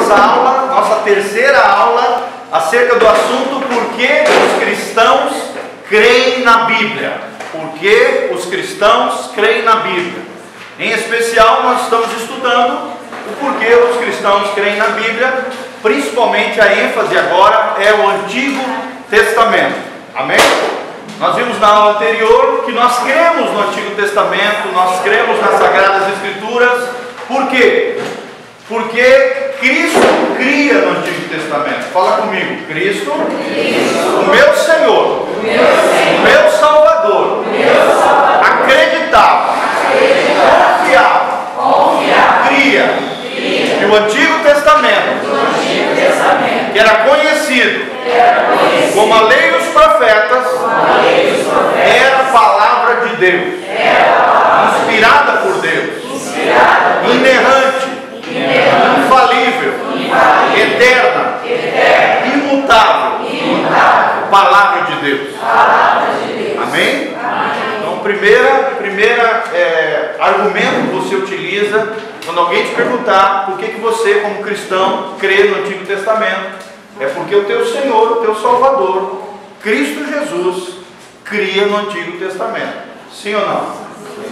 nossa aula, nossa terceira aula, acerca do assunto por que os cristãos creem na Bíblia. Por que os cristãos creem na Bíblia? Em especial, nós estamos estudando o porquê os cristãos creem na Bíblia, principalmente a ênfase agora é o Antigo Testamento. Amém? Nós vimos na aula anterior que nós cremos no Antigo Testamento, nós cremos nas Sagradas Escrituras. Por quê? Porque Cristo cria no Antigo Testamento. Fala comigo. Cristo, o meu Senhor, o meu Salvador, acreditava, confiava, cria. E o Antigo Testamento, que era conhecido como a lei e os profetas, era a palavra de Deus, inspirada por Deus, inerrante, infalível, eterna, imutável, palavra de Deus. Amém? Então, primeira argumento que você utiliza quando alguém te perguntar por que você, como cristão, crê no Antigo Testamento, é porque o teu Senhor, o teu Salvador, Cristo Jesus, cria no Antigo Testamento. Sim ou não?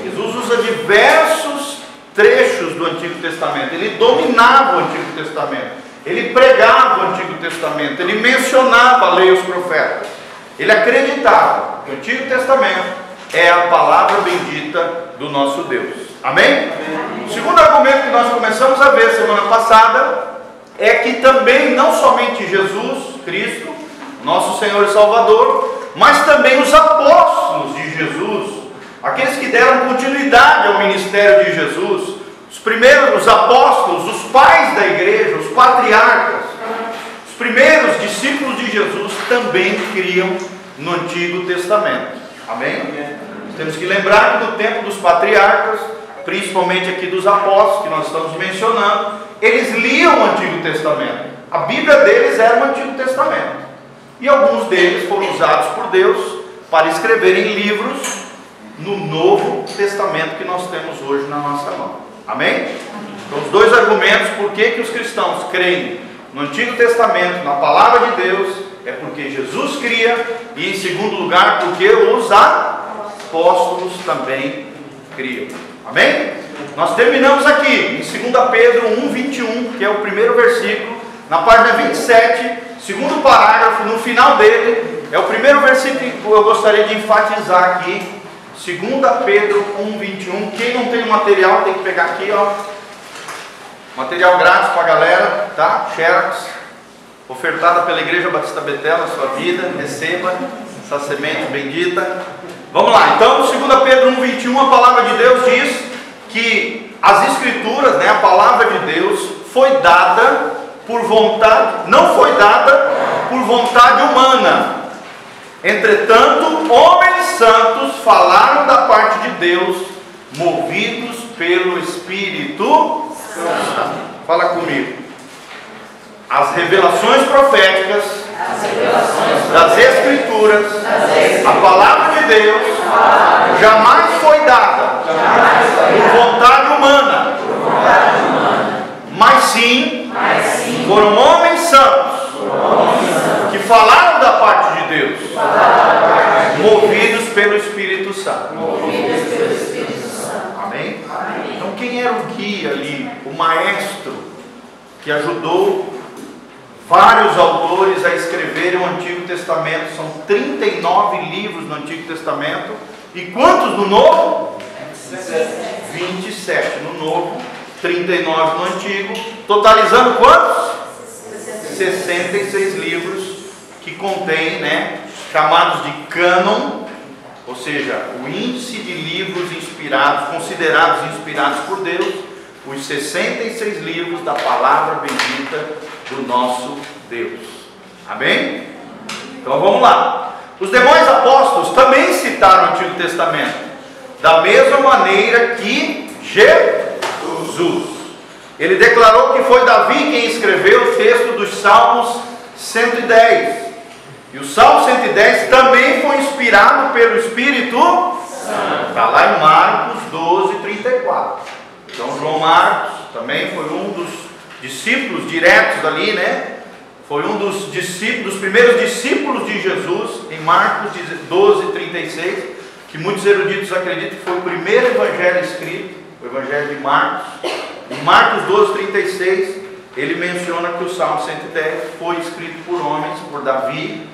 Jesus usa diversos trechos do Antigo Testamento. Ele dominava o Antigo Testamento, ele pregava o Antigo Testamento, ele mencionava a lei e os profetas. Ele acreditava que o Antigo Testamento é a palavra bendita do nosso Deus. Amém? O segundo argumento que nós começamos a ver semana passada é que também não somente Jesus Cristo, nosso Senhor e Salvador, mas também os apóstolos de Jesus, aqueles que deram continuidade ao ministério de Jesus, os apóstolos, os pais da igreja, os patriarcas, os primeiros discípulos de Jesus também criam no Antigo Testamento. Amém? Temos que lembrar que no tempo dos patriarcas, principalmente aqui dos apóstolos que nós estamos mencionando, eles liam o Antigo Testamento. A Bíblia deles era o Antigo Testamento. E alguns deles foram usados por Deus para escreverem livros no Novo Testamento que nós temos hoje na nossa mão. Amém? Então, os dois argumentos por que os cristãos creem no Antigo Testamento, na palavra de Deus, é porque Jesus cria, e em segundo lugar, porque os apóstolos também criam. Amém? Nós terminamos aqui em 2 Pedro 1:21, que é o primeiro versículo, na página 27, segundo parágrafo, no final dele, é o primeiro versículo que eu gostaria de enfatizar aqui. 2 Pedro 1:21. Quem não tem o material tem que pegar aqui, ó. Material grátis para a galera, tá? Xerox, ofertada pela Igreja Batista Betel na sua vida. Receba essa semente bendita. Vamos lá, então, 2 Pedro 1:21, a palavra de Deus diz que as Escrituras, né, a palavra de Deus, foi dada por vontade, não foi dada por vontade humana. Entretanto, homens santos falaram da parte de Deus, movidos pelo Espírito Santo. Fala comigo. As revelações proféticas das Escrituras, a palavra de Deus, jamais foi dada por vontade humana, mas sim foram homens santos que falaram da parte de Deus, movidos pelo Espírito Santo. Amém? Então, quem era o guia ali, o maestro que ajudou vários autores a escreverem o Antigo Testamento? São 39 livros no Antigo Testamento. E quantos no Novo? 27 no Novo, 39 no Antigo, totalizando quantos? 66 livros que contém, né, chamados de cânon, ou seja, o índice de livros inspirados, considerados inspirados por Deus, os 66 livros da palavra bendita do nosso Deus. Amém? Então vamos lá. Os demais apóstolos também citaram o Antigo Testamento, da mesma maneira que Jesus. Ele declarou que foi Davi quem escreveu o texto dos Salmos 110. E o Salmo 110 também foi inspirado pelo Espírito Santo. Está lá em Marcos 12:34. Então João Marcos também foi um dos discípulos diretos ali, né? Foi um dos discípulos, dos primeiros discípulos de Jesus, em Marcos 12:36, que muitos eruditos acreditam que foi o primeiro evangelho escrito, o evangelho de Marcos. Em Marcos 12:36, ele menciona que o Salmo 110 foi escrito por homens, por Davi,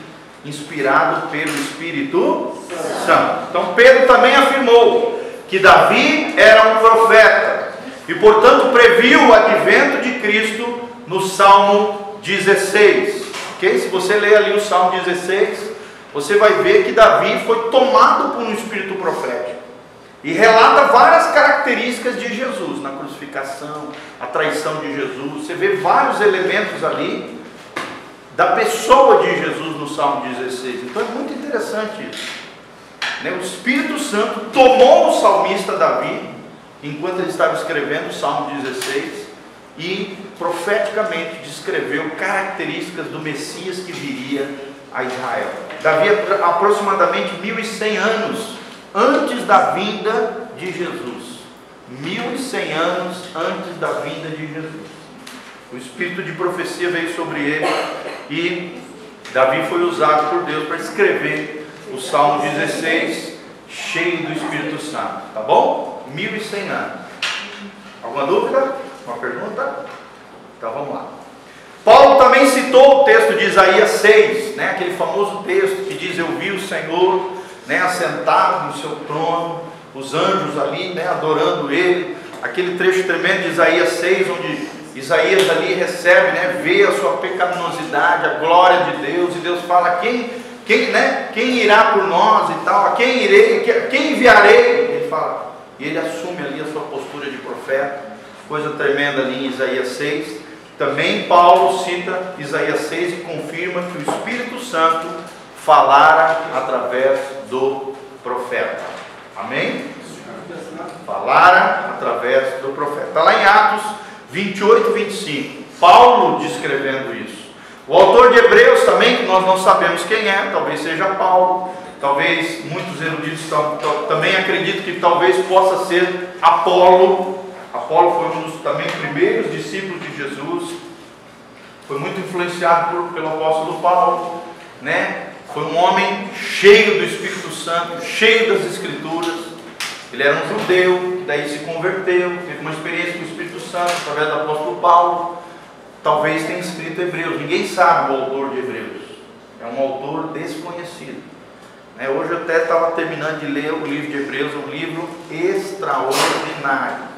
inspirado pelo Espírito Santo. Então Pedro também afirmou que Davi era um profeta e, portanto, previu o advento de Cristo no Salmo 16. Ok? Se você ler ali o Salmo 16, você vai ver que Davi foi tomado por um espírito profético e relata várias características de Jesus na crucificação, a traição de Jesus. Você vê vários elementos ali da pessoa de Jesus no Salmo 16. Então é muito interessante isso, né? O Espírito Santo tomou o salmista Davi enquanto ele estava escrevendo o Salmo 16 e profeticamente descreveu características do Messias que viria a Israel. Davi, aproximadamente 1100 anos antes da vinda de Jesus. 1100 anos antes da vinda de Jesus. O espírito de profecia veio sobre ele e Davi foi usado por Deus para escrever o Salmo 16, cheio do Espírito Santo. Tá bom? 1100 anos. Alguma dúvida? Uma pergunta? Então vamos lá. Paulo também citou o texto de Isaías 6, né? Aquele famoso texto que diz: eu vi o Senhor, né, assentado no seu trono, os anjos ali, né, adorando ele. Aquele trecho tremendo de Isaías 6, onde Isaías ali recebe, né, vê a sua pecaminosidade, a glória de Deus, e Deus fala: quem irá por nós e tal, a quem irei, quem enviarei? Ele fala, e ele assume ali a sua postura de profeta, coisa tremenda ali em Isaías 6. Também Paulo cita Isaías 6 e confirma que o Espírito Santo falara através do profeta. Amém? Falara através do profeta. Está lá em Atos 28:25. Paulo descrevendo isso. O autor de Hebreus também, que nós não sabemos quem é, talvez seja Paulo, talvez muitos eruditos também acreditam que talvez possa ser Apolo. Apolo foi um dos também primeiros discípulos de Jesus, foi muito influenciado pelo apóstolo Paulo, né? Foi um homem cheio do Espírito Santo, cheio das Escrituras. Ele era um judeu, daí se converteu, teve uma experiência com o Espírito Santo através do apóstolo Paulo. Talvez tenha escrito Hebreus, ninguém sabe o autor de Hebreus, é um autor desconhecido. Hoje eu até estava terminando de ler o livro de Hebreus, um livro extraordinário,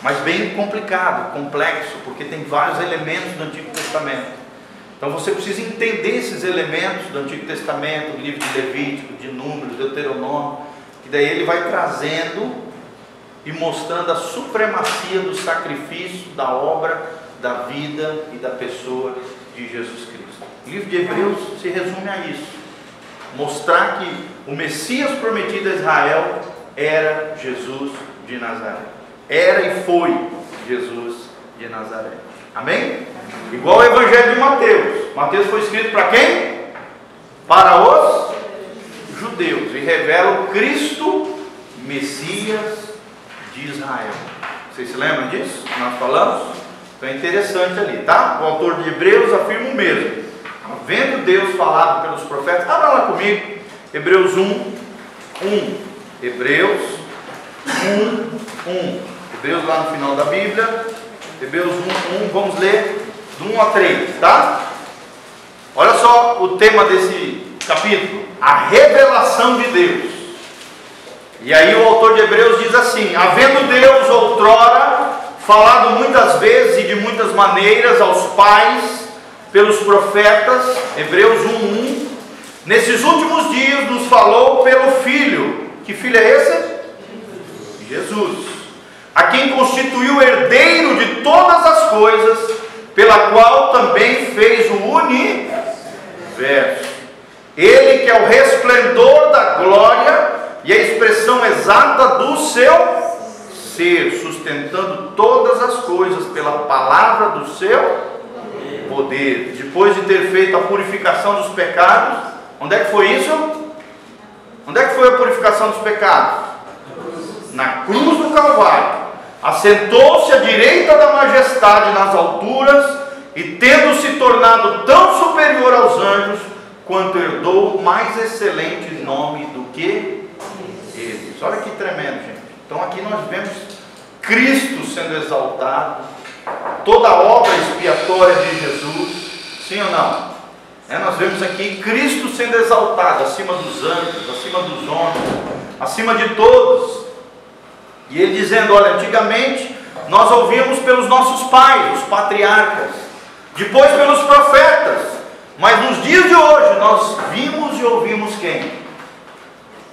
mas bem complicado, complexo, porque tem vários elementos do Antigo Testamento. Então você precisa entender esses elementos do Antigo Testamento, o livro de Levítico, de Números, Deuteronômio, que daí ele vai trazendo e mostrando a supremacia do sacrifício, da obra, da vida e da pessoa de Jesus Cristo. O livro de Hebreus se resume a isso: mostrar que o Messias prometido a Israel era Jesus de Nazaré. Era e foi Jesus de Nazaré. Amém? Igual o Evangelho de Mateus. Mateus foi escrito para quem? Para os judeus. E revela o Cristo, Messias de Israel. Vocês se lembram disso? Nós falamos? Então é interessante ali, tá? O autor de Hebreus afirma o mesmo. Havendo Deus falado pelos profetas, abra lá comigo, Hebreus 1:1. Hebreus 1:1. Hebreus lá no final da Bíblia, Hebreus 1:1, vamos ler do 1 a 3, tá? Olha só o tema desse capítulo: a revelação de Deus. E aí o autor de Hebreus diz assim: havendo Deus outrora falado muitas vezes e de muitas maneiras aos pais pelos profetas, Hebreus 1:1, nesses últimos dias nos falou pelo Filho. Que Filho é esse? Jesus, a quem constituiu herdeiro de todas as coisas, pela qual também fez o universo. Ele que é o resplendor da glória e a expressão exata do seu ser, sustentando todas as coisas pela palavra do seu poder. Depois de ter feito a purificação dos pecados, onde é que foi isso? Onde é que foi a purificação dos pecados? Na cruz do Calvário. assentou-se à direita da majestade nas alturas, e tendo se tornado tão superior aos anjos, quanto herdou o mais excelente nome do que eles. Olha que tremendo, gente. Então aqui nós vemos Cristo sendo exaltado, toda a obra expiatória de Jesus, sim ou não? Nós vemos aqui Cristo sendo exaltado acima dos anjos, acima dos homens, acima de todos. E ele dizendo, olha, antigamente nós ouvíamos pelos nossos pais, os patriarcas, depois pelos profetas, mas nos dias de hoje nós vimos e ouvimos quem?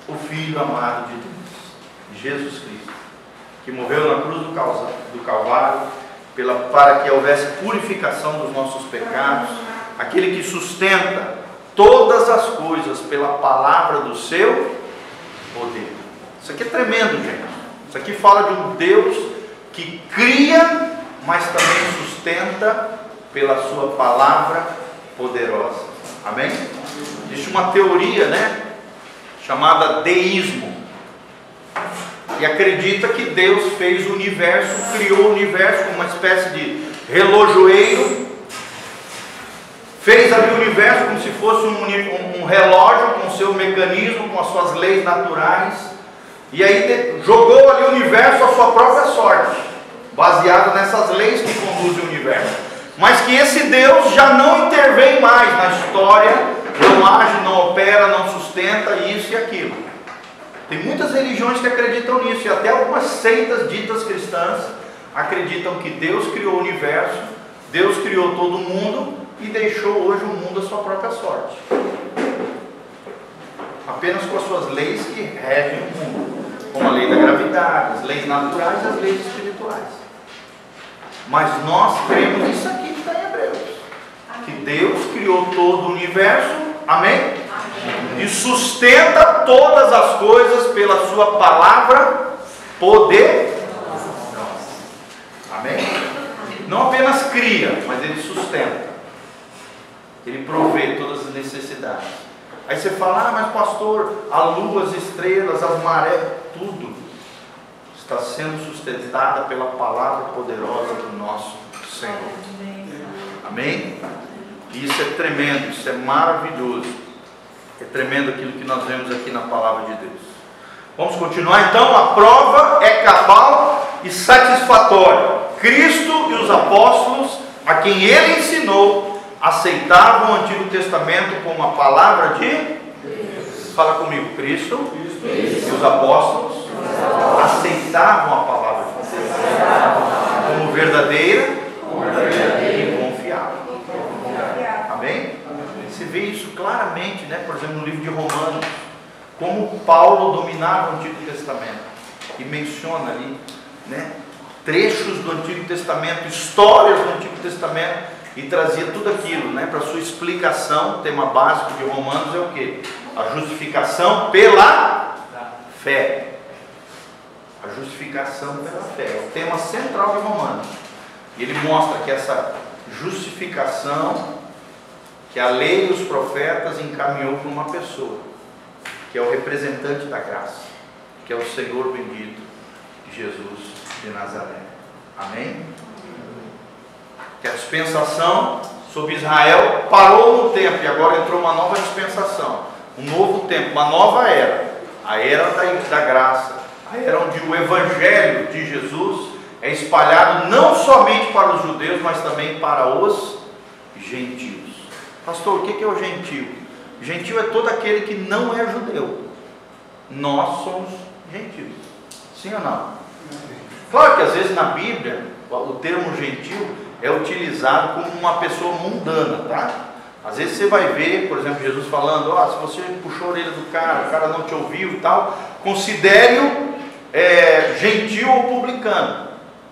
O Filho amado de Deus, Jesus Cristo, que morreu na cruz do Calvário, para que houvesse purificação dos nossos pecados, aquele que sustenta todas as coisas pela palavra do seu poder. Isso aqui é tremendo, gente. Isso aqui fala de um Deus que cria, mas também sustenta pela sua palavra poderosa. Amém? Existe uma teoria, chamada deísmo, e acredita que Deus fez o universo, criou o universo como uma espécie de relojoeiro, fez ali o universo como se fosse um relógio com seu mecanismo, com as suas leis naturais, e aí jogou ali o universo à sua própria sorte, baseado nessas leis que conduzem o universo, mas que esse Deus já não intervém mais na história, não age, não opera, não sustenta isso e aquilo. Tem muitas religiões que acreditam nisso, e até algumas seitas ditas cristãs acreditam que Deus criou o universo, Deus criou todo mundo e deixou hoje o mundo à sua própria sorte, apenas com as suas leis que regem o mundo, como a lei da gravidade, as leis naturais e as leis espirituais. Mas nós cremos nisso aqui que está em Hebreus, que Deus criou todo o universo, amém? E sustenta todas as coisas pela sua palavra poderosa. Amém? Não apenas cria, mas ele sustenta. Ele provê todas as necessidades. Aí você fala, mas pastor, a lua, as estrelas, as marés, tudo está sendo sustentada pela palavra poderosa do nosso Senhor. Amém? E isso é tremendo, isso é maravilhoso. É tremendo aquilo que nós vemos aqui na palavra de Deus. Vamos continuar então. A prova é cabal e satisfatória. Cristo e os apóstolos, a quem ele ensinou, aceitavam o Antigo Testamento como a palavra de Deus. Fala comigo. Cristo e os apóstolos aceitavam a palavra de Deus como verdadeira e confiável. Amém? Você vê isso claramente, por exemplo, no livro de Romanos, como Paulo dominava o Antigo Testamento e menciona ali, trechos do Antigo Testamento, histórias do Antigo Testamento, e trazia tudo aquilo, para sua explicação. O tema básico de Romanos é o quê? A justificação pela fé. A justificação pela fé é o tema central de Romanos. E ele mostra que essa justificação, que a lei e os profetas encaminhou para uma pessoa, que é o representante da graça, que é o Senhor bendito, Jesus de Nazaré. Amém? Que a dispensação sobre Israel parou no tempo, e agora entrou uma nova dispensação, um novo tempo, uma nova era, a era da graça, a era onde o Evangelho de Jesus é espalhado não somente para os judeus, mas também para os gentios. Pastor, o que é o gentio? Gentio é todo aquele que não é judeu. Nós somos gentios. Sim ou não? Claro que às vezes na Bíblia o termo gentio é utilizado como uma pessoa mundana, tá? Às vezes você vai ver, por exemplo, Jesus falando, se você puxou a orelha do cara, o cara não te ouviu e tal, considere-o gentil ou publicano.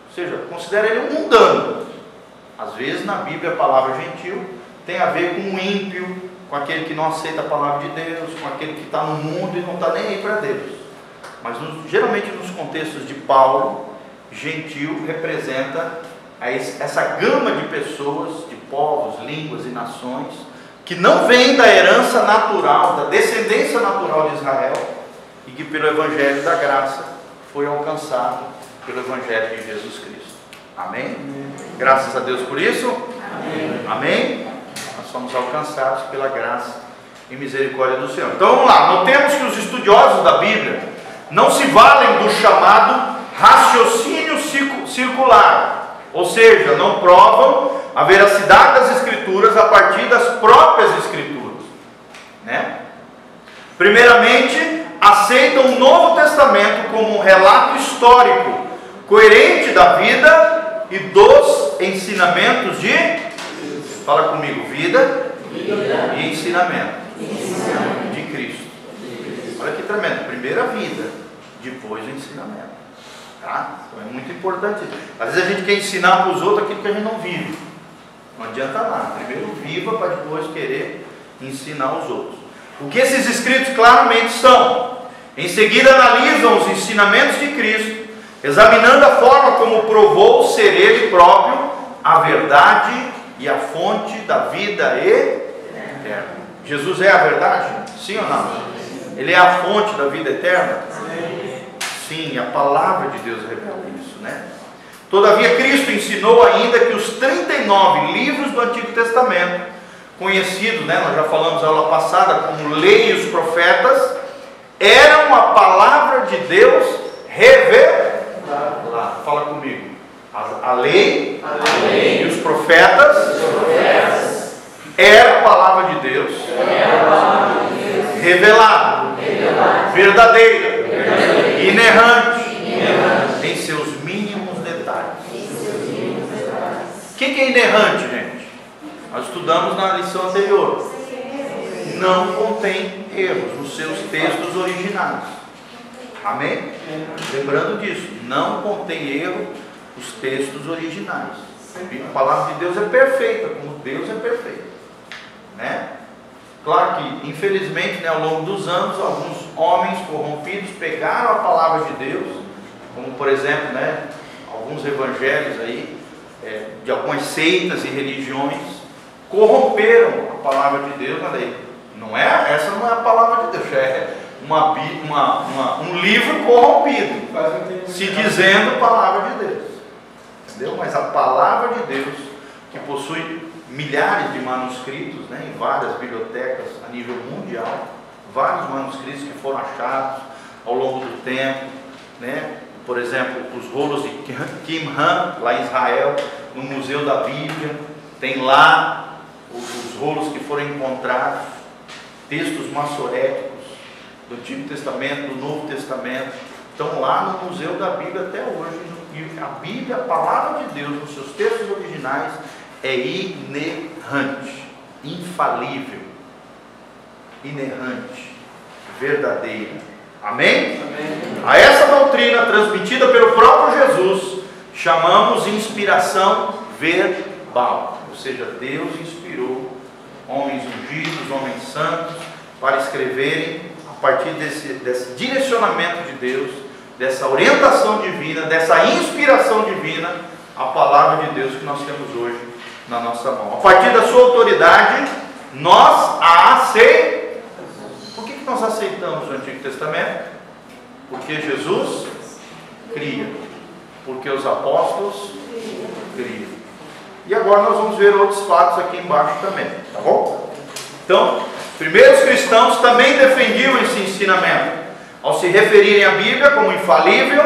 Ou seja, considere ele um mundano. Às vezes na Bíblia a palavra gentil tem a ver com o ímpio, com aquele que não aceita a palavra de Deus, com aquele que está no mundo e não está nem aí para Deus. Mas geralmente nos contextos de Paulo, gentil representa essa gama de pessoas, de povos, línguas e nações, que não vêm da herança natural, da descendência natural de Israel, e que pelo Evangelho da graça foi alcançado pelo Evangelho de Jesus Cristo. Amém? Graças a Deus por isso. Amém? Nós somos alcançados pela graça e misericórdia do Senhor. Então vamos lá, notemos que os estudiosos da Bíblia não se valem do chamado raciocínio circular, ou seja, não provam a veracidade das Escrituras a partir das próprias Escrituras, né? Primeiramente, aceitam o Novo Testamento como um relato histórico, coerente da vida e dos ensinamentos de, fala comigo, vida e ensinamento de Cristo. Olha que tremendo, primeiro a vida, depois o ensinamento, tá? Então é muito importante. Às vezes a gente quer ensinar para os outros aquilo que a gente não vive. Não adianta nada, primeiro viva para depois querer ensinar os outros. O que esses escritos claramente são. Em seguida analisam os ensinamentos de Cristo, examinando a forma como provou ser Ele próprio a verdade e a fonte da vida eterna. Jesus é a verdade? Sim ou não? Ele é a fonte da vida eterna? Sim, a palavra de Deus revela isso, né? Todavia Cristo ensinou ainda que os 39 livros do Antigo Testamento, conhecidos, né, nós já falamos na aula passada, como Lei e os Profetas, eram a palavra de Deus revelada. Fala comigo. A lei e os profetas era a palavra de Deus revelada, verdadeira, inerrante, em seus mínimos detalhes. O que é inerrante, gente? Nós estudamos na lição anterior. Não contém erros nos seus textos originais. Amém? Lembrando disso, não contém erro os textos originais. A palavra de Deus é perfeita, como Deus é perfeito, né? Claro que, infelizmente, né, ao longo dos anos, alguns homens corrompidos pegaram a palavra de Deus, como por exemplo, né, alguns evangelhos aí, de algumas seitas e religiões, corromperam a palavra de Deus. Essa não é a palavra de Deus, é um livro corrompido, se dizendo palavra de Deus, entendeu? Mas a palavra de Deus, que possui milhares de manuscritos, né, em várias bibliotecas a nível mundial, vários manuscritos que foram achados ao longo do tempo, né? Por exemplo, os rolos de Qumran, lá em Israel, no Museu da Bíblia, tem lá os rolos que foram encontrados, textos massoréticos do Antigo Testamento, do Novo Testamento, estão lá no Museu da Bíblia até hoje. E a Bíblia, a palavra de Deus, nos seus textos originais, é inerrante, infalível, inerrante, verdadeira. Amém? Amém? A essa doutrina, transmitida pelo próprio Jesus, chamamos inspiração verbal. Ou seja, Deus inspirou homens ungidos, homens santos, para escreverem, a partir desse direcionamento de Deus, dessa orientação divina, dessa inspiração divina, a palavra de Deus que nós temos hoje na nossa mão. A partir da sua autoridade, nós a aceitamos. Por que nós aceitamos o Antigo Testamento? Porque Jesus cria, porque os apóstolos criam. E agora nós vamos ver outros fatos aqui embaixo também, tá bom? Então, primeiros cristãos também defendiam esse ensinamento, ao se referirem à Bíblia como infalível,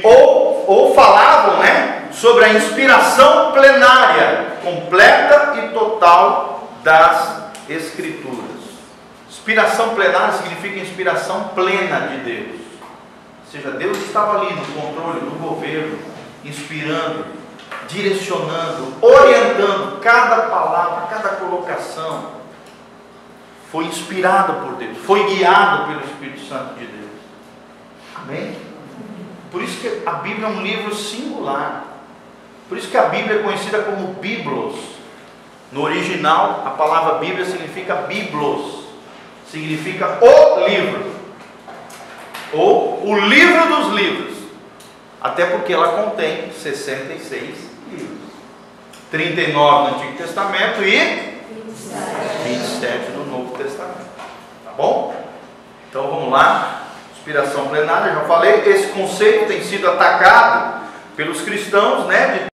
ou falavam, né, sobre a inspiração plenária, completa e total das Escrituras. Inspiração plenária significa inspiração plena de Deus. Ou seja, Deus estava ali no controle do governo, inspirando, direcionando, orientando cada palavra, cada colocação. Foi inspirado por Deus, foi guiado pelo Espírito Santo de Deus. Amém? Por isso que a Bíblia é um livro singular. Por isso que a Bíblia é conhecida como Biblos. No original, a palavra Bíblia significa Biblos, significa o livro, ou o livro dos livros, até porque ela contém 66 livros, 39 no Antigo Testamento e 27 no Novo Testamento. Tá bom? Então vamos lá. Os inspiração plenária, já falei, esse conceito tem sido atacado pelos cristãos, né, de